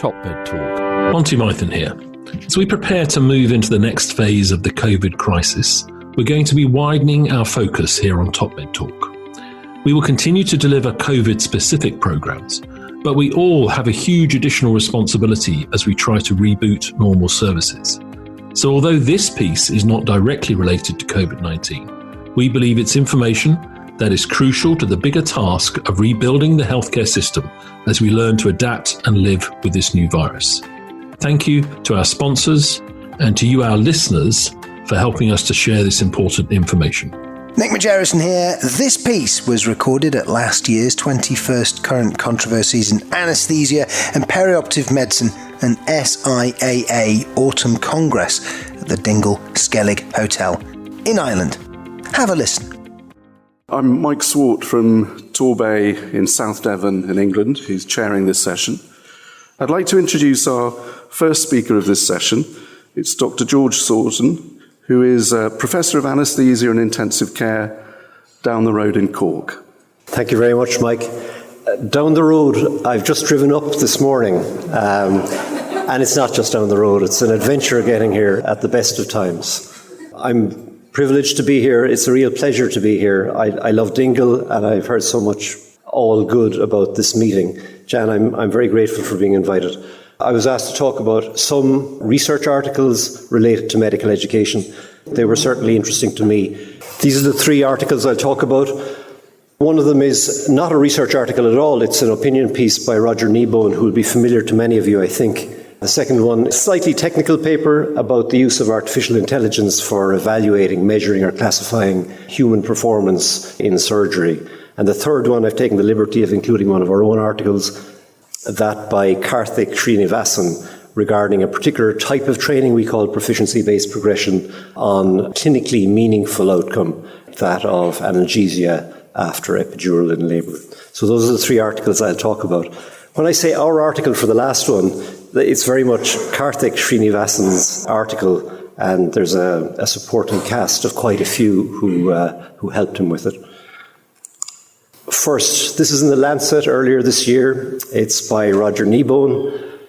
Top Bed Talk. Monty Mython here. As we prepare to move into the next phase of the COVID crisis, we're going to be widening our focus here on Top Bed Talk. We will continue to deliver COVID-specific programs, but we all have a huge additional responsibility as we try to reboot normal services. So although this piece is not directly related to COVID-19, we believe it's information that is crucial to the bigger task of rebuilding the healthcare system as we learn to adapt and live with this new virus. Thank you to our sponsors and to you, our listeners, for helping us to share this important information. Nick Majerison here. This piece was recorded at last year's 21st Current Controversies in Anaesthesia and Peri-Operative Medicine and SIAA Autumn Congress at the Dingle Skellig Hotel in Ireland. Have a listen. I'm Mike Swart from Torbay in South Devon in England, who's chairing this session. I'd like to introduce our first speaker of this session. It's Dr. George Shorten, who is a Professor of Anaesthesia and Intensive Care down the road in Cork. Thank you very much, Mike. Down the road, I've just driven up this morning, and it's not just down the road, it's an adventure getting here at the best of times. I'm privileged to be here. It's a real pleasure to be here. I love Dingle, and I've heard so much all good about this meeting. Jan, I'm very grateful for being invited. I was asked to talk about some research articles related to medical education. They were certainly interesting to me. These are the three articles I'll talk about. One of them is not a research article at all. It's an opinion piece by Roger Kneebone, who will be familiar to many of you, I think. The second one, a slightly technical paper about the use of artificial intelligence for evaluating, measuring or classifying human performance in surgery. And the third one, I've taken the liberty of including one of our own articles, that by Karthik Srinivasan, regarding a particular type of training we call proficiency-based progression on clinically meaningful outcome, that of analgesia after epidural in labour. So those are the three articles I'll talk about. When I say our article for the last one, it's very much Karthik Srinivasan's article, and there's a supporting cast of quite a few who helped him with it. First, this is in the Lancet earlier this year. It's by Roger Kneebone.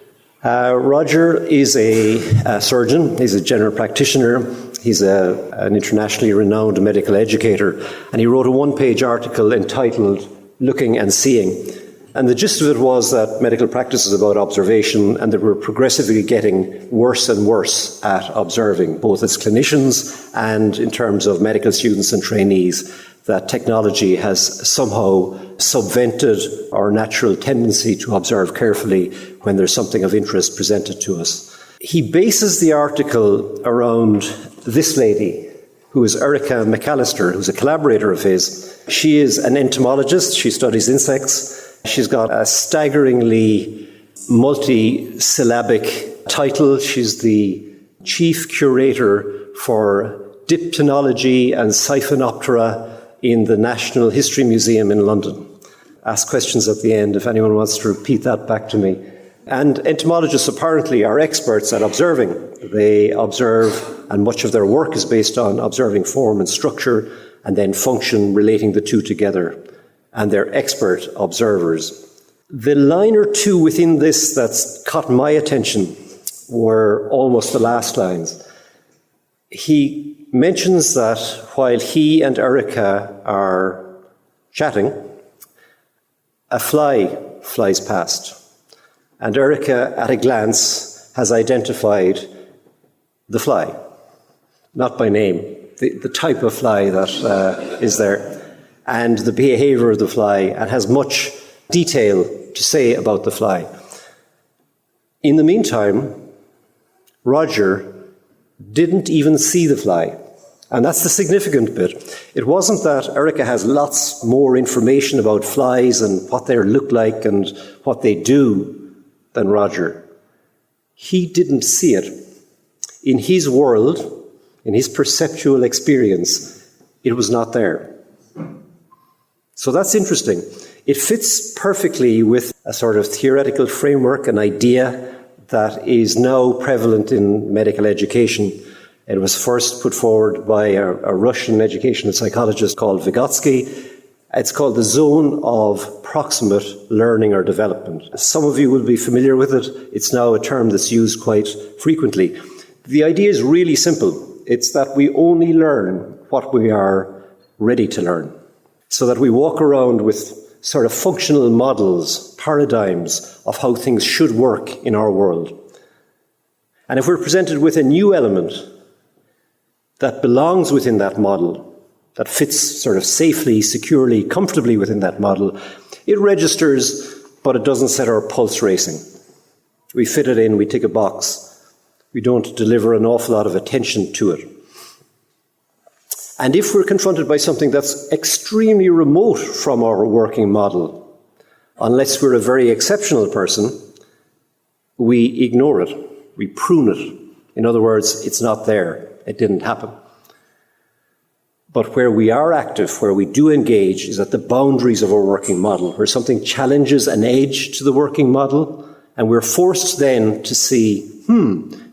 Roger is a surgeon. He's a general practitioner. He's an internationally renowned medical educator. And he wrote a one-page article entitled Looking and Seeing. And the gist of it was that medical practice is about observation, and that we're progressively getting worse and worse at observing, both as clinicians and in terms of medical students and trainees, that technology has somehow subvented our natural tendency to observe carefully when there's something of interest presented to us. He bases the article around this lady, who is Erica McAllister, who's a collaborator of his. She is an entomologist. She studies insects. She's got a staggeringly multi-syllabic title. She's the chief curator for Diptenology and Siphonoptera in the National History Museum in London. Ask questions at the end if anyone wants to repeat that back to me. And entomologists apparently are experts at observing. They observe, and much of their work is based on observing form and structure, and then function, relating the two together. And they're expert observers. The line or two within this that's caught my attention were almost the last lines. He mentions that while he and Erica are chatting, a fly flies past. And Erica, at a glance, has identified the fly, not by name, the type of fly that is there, and the behaviour of the fly, and has much detail to say about the fly. In the meantime, Roger didn't even see the fly. And that's the significant bit. It wasn't that Erica has lots more information about flies and what they look like and what they do than Roger. He didn't see it. In his world, in his perceptual experience, it was not there. So that's interesting. It fits perfectly with a sort of theoretical framework, an idea that is now prevalent in medical education. It was first put forward by a Russian educational psychologist called Vygotsky, It's called the zone of proximate learning or development. Some of you will be familiar with it. It's now a term that's used quite frequently. The idea is really simple. It's that we only learn what we are ready to learn. So that we walk around with sort of functional models, paradigms of how things should work in our world. And if we're presented with a new element that belongs within that model, that fits sort of safely, securely, comfortably within that model, it registers, but it doesn't set our pulse racing. We fit it in, we tick a box. We don't deliver an awful lot of attention to it. And if we're confronted by something that's extremely remote from our working model, unless we're a very exceptional person, we ignore it, we prune it. In other words, it's not there, it didn't happen. But where we are active, where we do engage, is at the boundaries of our working model, where something challenges an edge to the working model, and we're forced then to see,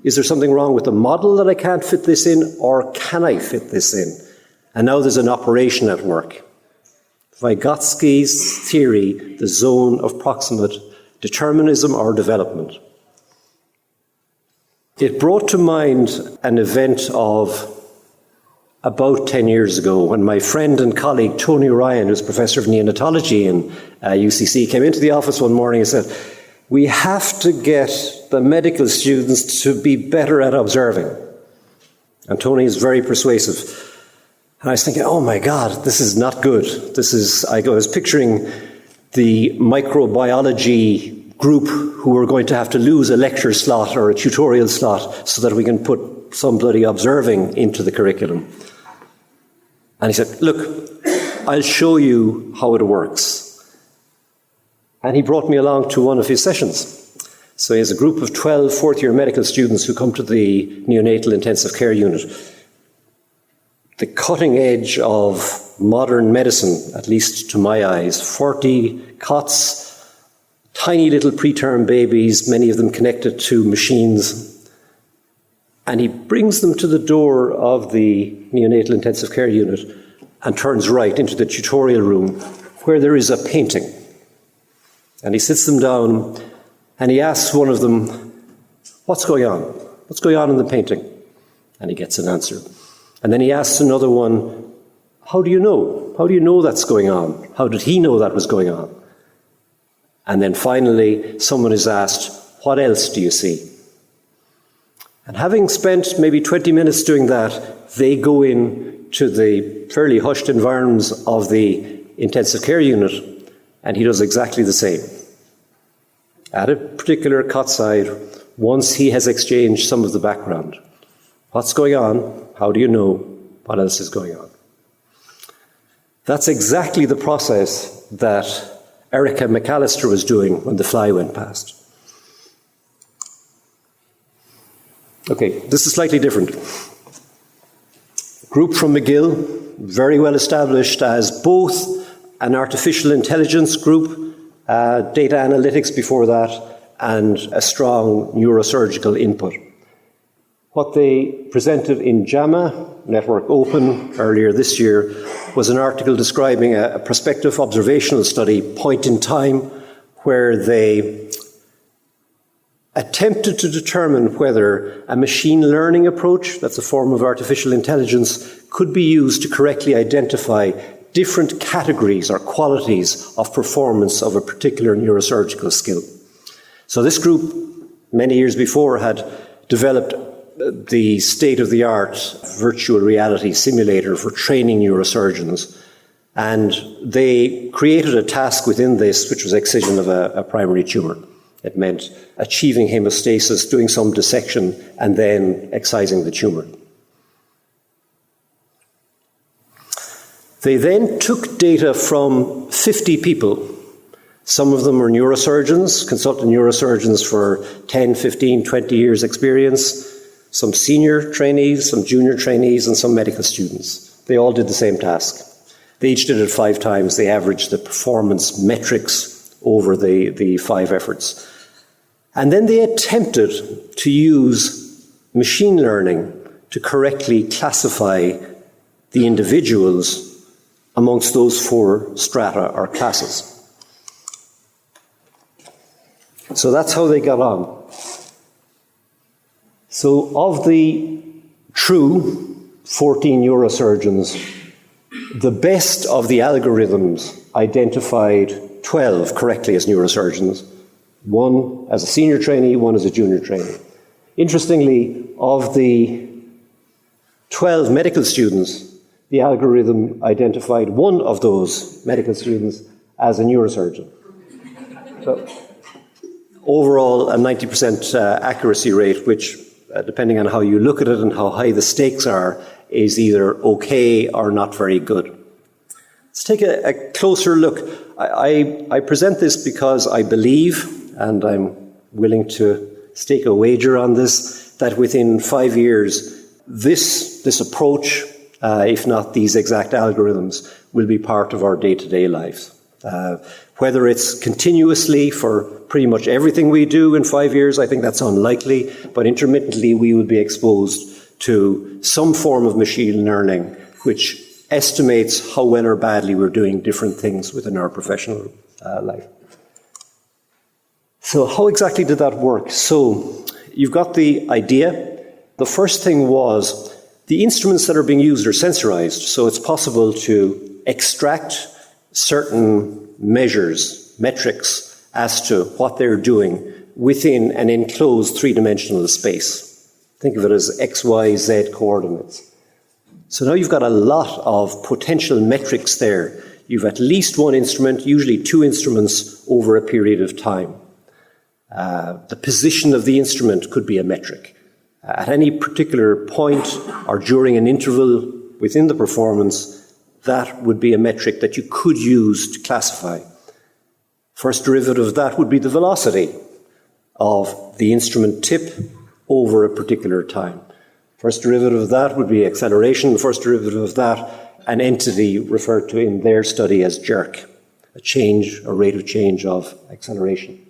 is there something wrong with the model that I can't fit this in, or can I fit this in? And now there's an operation at work. Vygotsky's theory, the zone of proximate determinism or development. It brought to mind an event of about 10 years ago when my friend and colleague Tony Ryan, who's professor of neonatology in UCC, came into the office one morning and said, we have to get the medical students to be better at observing. And Tony is very persuasive. And I was thinking, oh my God, this is not good. I was picturing the microbiology group who are going to have to lose a lecture slot or a tutorial slot so that we can put some bloody observing into the curriculum. And he said, look, I'll show you how it works. And he brought me along to one of his sessions. So he has a group of 12 fourth-year medical students who come to the neonatal intensive care unit. The cutting edge of modern medicine, at least to my eyes, 40 cots, tiny little preterm babies, many of them connected to machines. And he brings them to the door of the neonatal intensive care unit and turns right into the tutorial room where there is a painting. And he sits them down and he asks one of them, what's going on? What's going on in the painting? And he gets an answer. And then he asks another one, how do you know? How do you know that's going on? How did he know that was going on? And then finally, someone is asked, what else do you see? And having spent maybe 20 minutes doing that, they go in to the fairly hushed environs of the intensive care unit, and he does exactly the same. At a particular cot side, once he has exchanged some of the background. What's going on? How do you know? What else is going on? That's exactly the process that Erica McAllister was doing when the fly went past. Okay, this is slightly different. Group from McGill, very well established as both an artificial intelligence group, data analytics before that, and a strong neurosurgical input. What they presented in JAMA, Network Open, earlier this year, was an article describing a prospective observational study, point in time, where they attempted to determine whether a machine learning approach, that's a form of artificial intelligence, could be used to correctly identify different categories or qualities of performance of a particular neurosurgical skill. So this group, many years before, had developed the state-of-the-art virtual reality simulator for training neurosurgeons. And they created a task within this, which was excision of a primary tumour. It meant achieving hemostasis, doing some dissection, and then excising the tumour. They then took data from 50 people. Some of them were neurosurgeons, consultant neurosurgeons for 10, 15, 20 years experience, some senior trainees, some junior trainees, and some medical students. They all did the same task. They each did it 5 times. They averaged the performance metrics over the 5 efforts. And then they attempted to use machine learning to correctly classify the individuals amongst those 4 strata or classes. So that's how they got on. So of the true 14 neurosurgeons, the best of the algorithms identified 12 correctly as neurosurgeons, 1 as a senior trainee, 1 as a junior trainee. Interestingly, of the 12 medical students, the algorithm identified 1 of those medical students as a neurosurgeon. So, overall, a 90% accuracy rate, which, depending on how you look at it and how high the stakes are, is either okay or not very good. Let's take a closer look. I present this because I believe, and I'm willing to stake a wager on this, that within 5 years, this approach, if not these exact algorithms, will be part of our day-to-day lives. Whether it's continuously for pretty much everything we do in 5 years, I think that's unlikely, but intermittently we will be exposed to some form of machine learning which estimates how well or badly we're doing different things within our professional life. So how exactly did that work? So you've got the idea. The first thing was the instruments that are being used are sensorized, so it's possible to extract certain measures, metrics, as to what they're doing within an enclosed three-dimensional space. Think of it as X, Y, Z coordinates. So now you've got a lot of potential metrics there. You've at least 1 instrument, usually 2 instruments over a period of time. The position of the instrument could be a metric. At any particular point or during an interval within the performance, that would be a metric that you could use to classify. First derivative of that would be the velocity of the instrument tip over a particular time. First derivative of that would be acceleration. The first derivative of that, an entity referred to in their study as jerk, a rate of change of acceleration.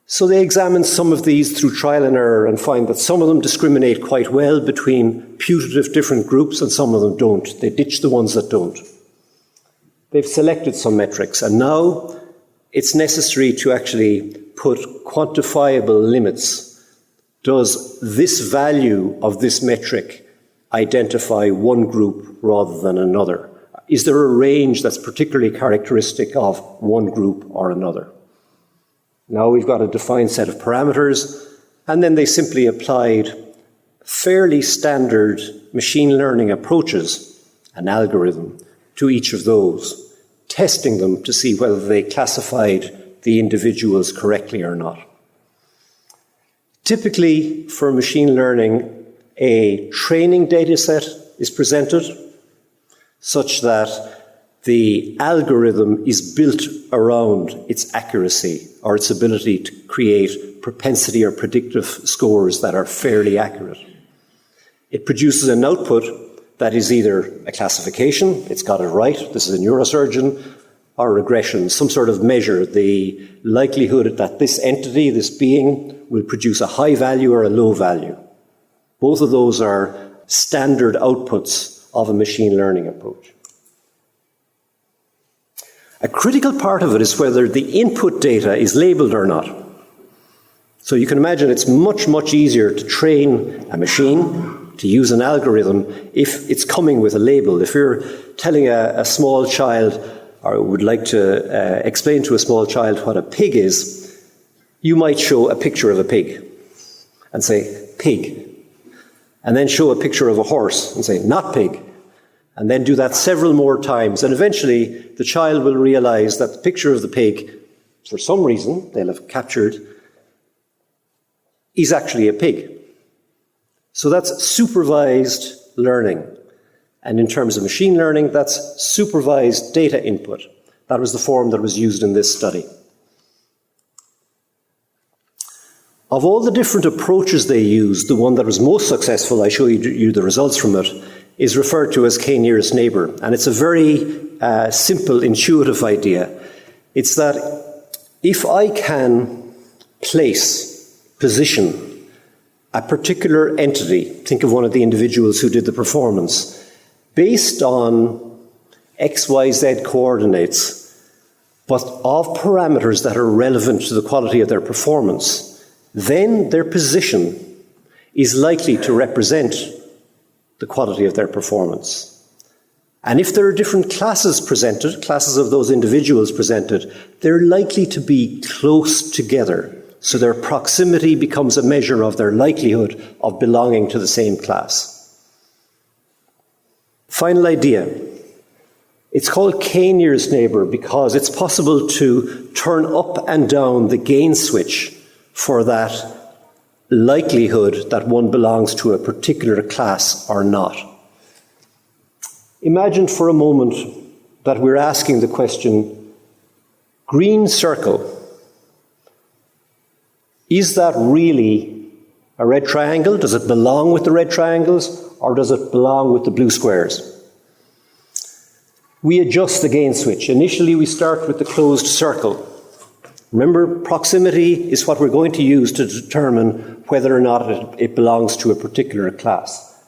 So they examined some of these through trial and error and find that some of them discriminate quite well between putative different groups and some of them don't. They ditch the ones that don't. They've selected some metrics, and now it's necessary to actually put quantifiable limits. Does this value of this metric identify one group rather than another? Is there a range that's particularly characteristic of one group or another? Now we've got a defined set of parameters, and then they simply applied fairly standard machine learning approaches, an algorithm, to each of those, testing them to see whether they classified the individuals correctly or not. Typically, for machine learning, a training data set is presented such that the algorithm is built around its accuracy or its ability to create propensity or predictive scores that are fairly accurate. It produces an output that is either a classification, it's got it right, this is a neurosurgeon, or regression, some sort of measure, the likelihood that this entity, this being, will produce a high value or a low value. Both of those are standard outputs of a machine learning approach. A critical part of it is whether the input data is labeled or not. So you can imagine it's much, much easier to train a machine to use an algorithm if it's coming with a label. If you're telling a small child, or would like to explain to a small child what a pig is, you might show a picture of a pig and say, pig. And then show a picture of a horse and say, not pig. And then do that several more times. And eventually, the child will realize that the picture of the pig, for some reason they'll have captured, is actually a pig. So that's supervised learning. And in terms of machine learning, that's supervised data input. That was the form that was used in this study. Of all the different approaches they used, the one that was most successful, I show you the results from it, is referred to as K-nearest neighbour. And it's a very simple, intuitive idea. It's that if I can position a particular entity, think of one of the individuals who did the performance, based on X, Y, Z coordinates, but of parameters that are relevant to the quality of their performance, then their position is likely to represent the quality of their performance. And if there are different classes presented, classes of those individuals presented, they're likely to be close together. So their proximity becomes a measure of their likelihood of belonging to the same class. Final idea. It's called K-nearest neighbour because it's possible to turn up and down the gain switch for that likelihood that one belongs to a particular class or not. Imagine for a moment that we're asking the question, green circle, is that really a red triangle? Does it belong with the red triangles or does it belong with the blue squares? We adjust the gain switch. Initially, we start with the closed circle. Remember, proximity is what we're going to use to determine whether or not it belongs to a particular class.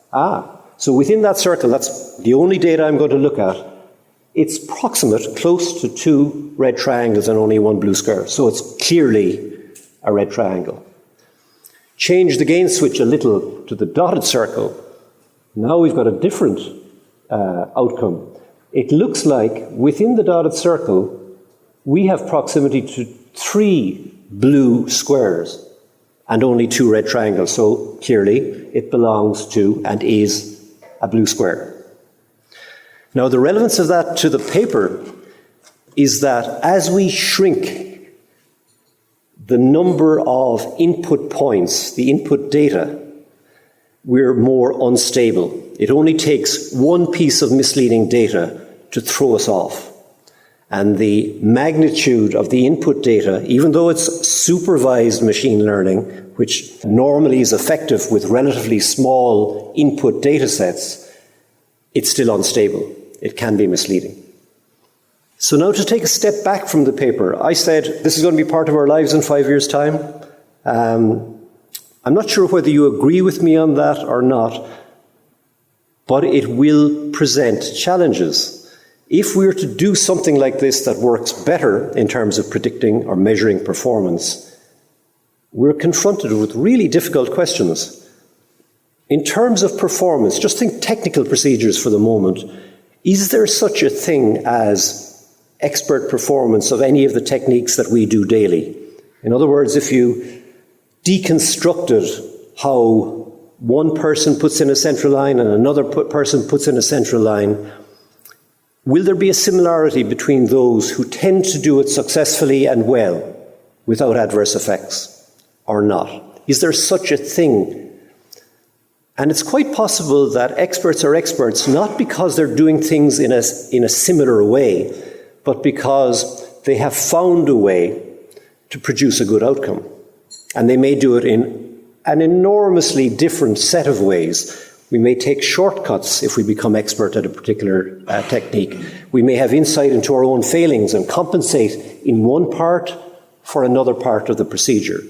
So within that circle, that's the only data I'm going to look at. It's proximate, close to 2 red triangles and only 1 blue square. So it's clearly a red triangle. Change the gain switch a little to the dotted circle. Now we've got a different outcome. It looks like within the dotted circle, we have proximity to 3 blue squares and only 2 red triangles. So clearly it belongs to and is a blue square. Now the relevance of that to the paper is that as we shrink the number of input points, the input data, we're more unstable. It only takes one piece of misleading data to throw us off. And the magnitude of the input data, even though it's supervised machine learning, which normally is effective with relatively small input data sets, it's still unstable. It can be misleading. So now to take a step back from the paper, I said this is going to be part of our lives in 5 years' time. I'm not sure whether you agree with me on that or not, but it will present challenges. If we're to do something like this that works better in terms of predicting or measuring performance, we're confronted with really difficult questions. In terms of performance, just think technical procedures for the moment. Is there such a thing as expert performance of any of the techniques that we do daily? In other words, if you deconstructed how one person puts in a central line and another person puts in a central line, will there be a similarity between those who tend to do it successfully and well without adverse effects or not? Is there such a thing? And it's quite possible that experts are experts not because they're doing things in a similar way, but because they have found a way to produce a good outcome. And they may do it in an enormously different set of ways. We may take shortcuts if we become expert at a particular technique. We may have insight into our own failings and compensate in one part for another part of the procedure.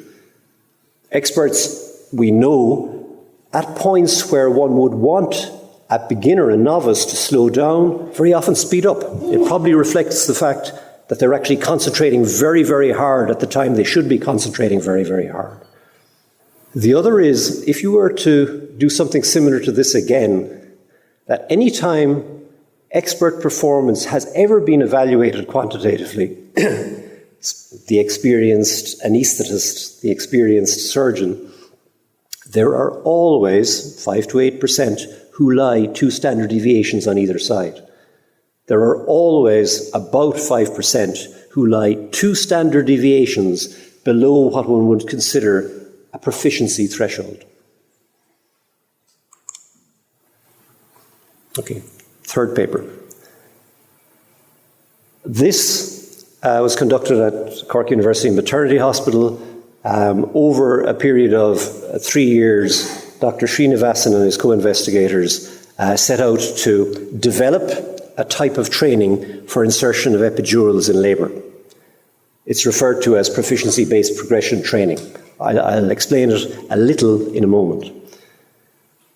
Experts, we know, at points where one would want a beginner, a novice, to slow down, very often speed up. It probably reflects the fact that they're actually concentrating very, very hard at the time they should be concentrating very, very hard. The other is, if you were to do something similar to this again, that any time expert performance has ever been evaluated quantitatively, the experienced anaesthetist, the experienced surgeon, there are always 5 to 8% who lie 2 standard deviations on either side. There are always about 5% who lie 2 standard deviations below what one would consider a proficiency threshold. Okay, third paper. This was conducted at Cork University Maternity Hospital. Over a period of 3 years, Dr. Srinivasan and his co-investigators set out to develop a type of training for insertion of epidurals in labour. It's referred to as proficiency-based progression training. I'll explain it a little in a moment.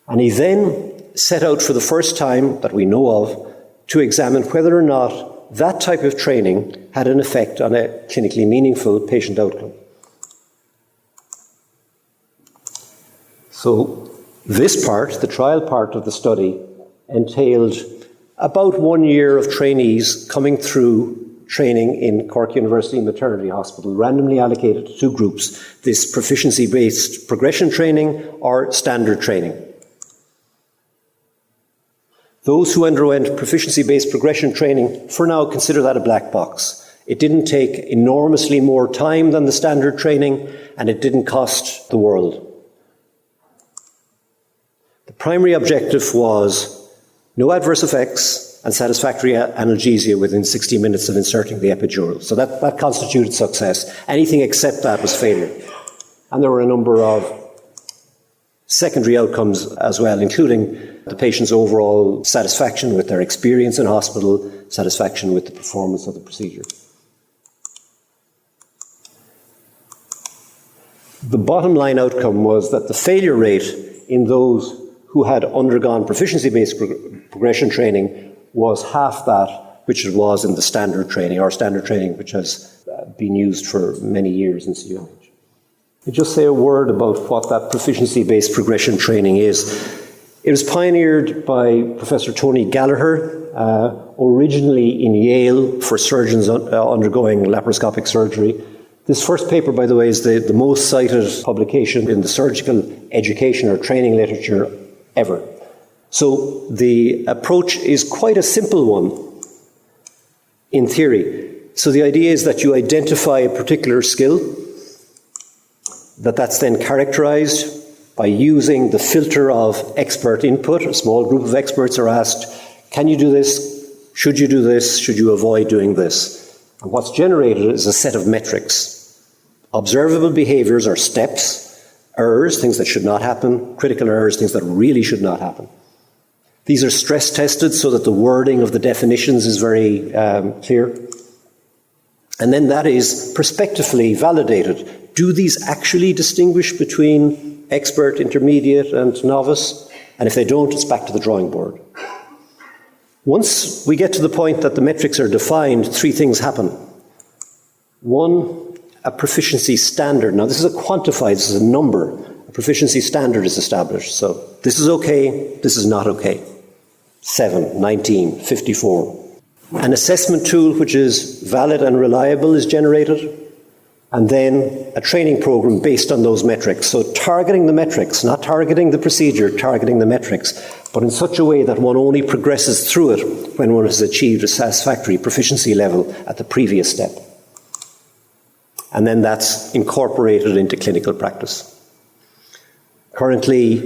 And he then set out for the first time that we know of to examine whether or not that type of training had an effect on a clinically meaningful patient outcome. So this part, the trial part of the study, entailed about 1 year of trainees coming through training in Cork University Maternity Hospital, randomly allocated to 2 groups, this proficiency-based progression training or standard training. Those who underwent proficiency-based progression training, for now, consider that a black box. It didn't take enormously more time than the standard training, and it didn't cost the world. The primary objective was no adverse effects and satisfactory analgesia within 60 minutes of inserting the epidural. So that constituted success. Anything except that was failure. And there were a number of secondary outcomes as well, including the patient's overall satisfaction with their experience in hospital, satisfaction with the performance of the procedure. The bottom line outcome was that the failure rate in those who had undergone proficiency-based progression training was half that which it was in the standard training, or standard training which has been used for many years in SIAA. I'll just say a word about what that proficiency-based progression training is. It was pioneered by Professor Tony Gallagher, originally in Yale for surgeons undergoing laparoscopic surgery. This first paper, by the way, is the most cited publication in the surgical education or training literature ever. So the approach is quite a simple one in theory. So the idea is that you identify a particular skill, that's then characterized by using the filter of expert input. A small group of experts are asked, can you do this? Should you do this? Should you avoid doing this? And what's generated is a set of metrics. Observable behaviors are steps, errors, things that should not happen, critical errors, things that really should not happen. These are stress tested so that the wording of the definitions is very clear. And then that is prospectively validated. Do these actually distinguish between expert, intermediate, and novice? And if they don't, it's back to the drawing board. Once we get to the point that the metrics are defined, 3 things happen. 1, a proficiency standard. Now, this is this is a number. A proficiency standard is established. So this is okay, this is not okay. 7, 19, 54. An assessment tool which is valid and reliable is generated, and then a training program based on those metrics. So targeting the metrics, not targeting the procedure, targeting the metrics, but in such a way that one only progresses through it when one has achieved a satisfactory proficiency level at the previous step. And then that's incorporated into clinical practice. Currently,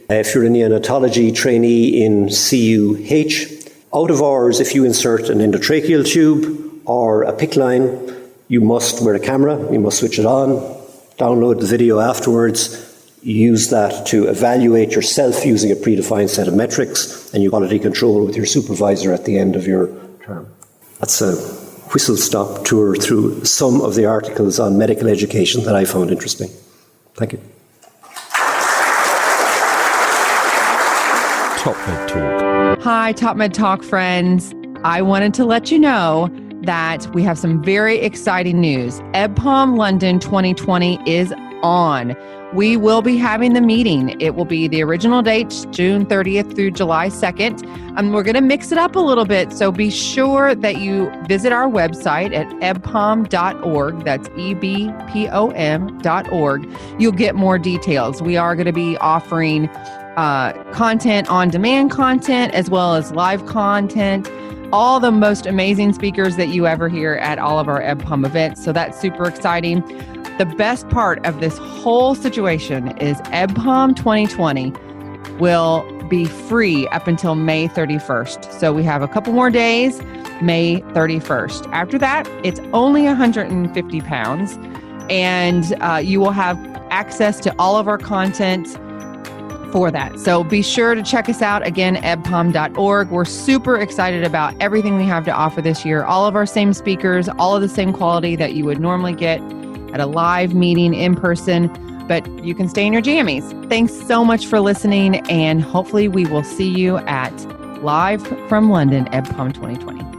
if you're a neonatology trainee in CUH, out of hours, if you insert an endotracheal tube or a PICC line, you must wear a camera, you must switch it on, download the video afterwards, use that to evaluate yourself using a predefined set of metrics, and you quality control with your supervisor at the end of your term. That's a whistle-stop tour through some of the articles on medical education that I found interesting. Thank you. Top Med Talk. Hi, Top Med Talk friends. I wanted to let you know that we have some very exciting news. EBPOM London 2020 is on. We will be having the meeting. It will be the original dates, June 30th through July 2nd. We're going to mix it up a little bit, so be sure that you visit our website at ebpom.org. That's ebpom.org. You'll get more details. We are going to be offering content, on-demand content, as well as live content, all the most amazing speakers that you ever hear at all of our EBPOM events. So that's super exciting. The best part of this whole situation is EBPOM 2020 will be free up until May 31st. So we have a couple more days, May 31st. After that, it's only £150, and you will have access to all of our content for that. So be sure to check us out again, ebpom.org. We're super excited about everything we have to offer this year. All of our same speakers, all of the same quality that you would normally get at a live meeting in person, but you can stay in your jammies. Thanks so much for listening, and hopefully we will see you at live from London, EBCOM 2020.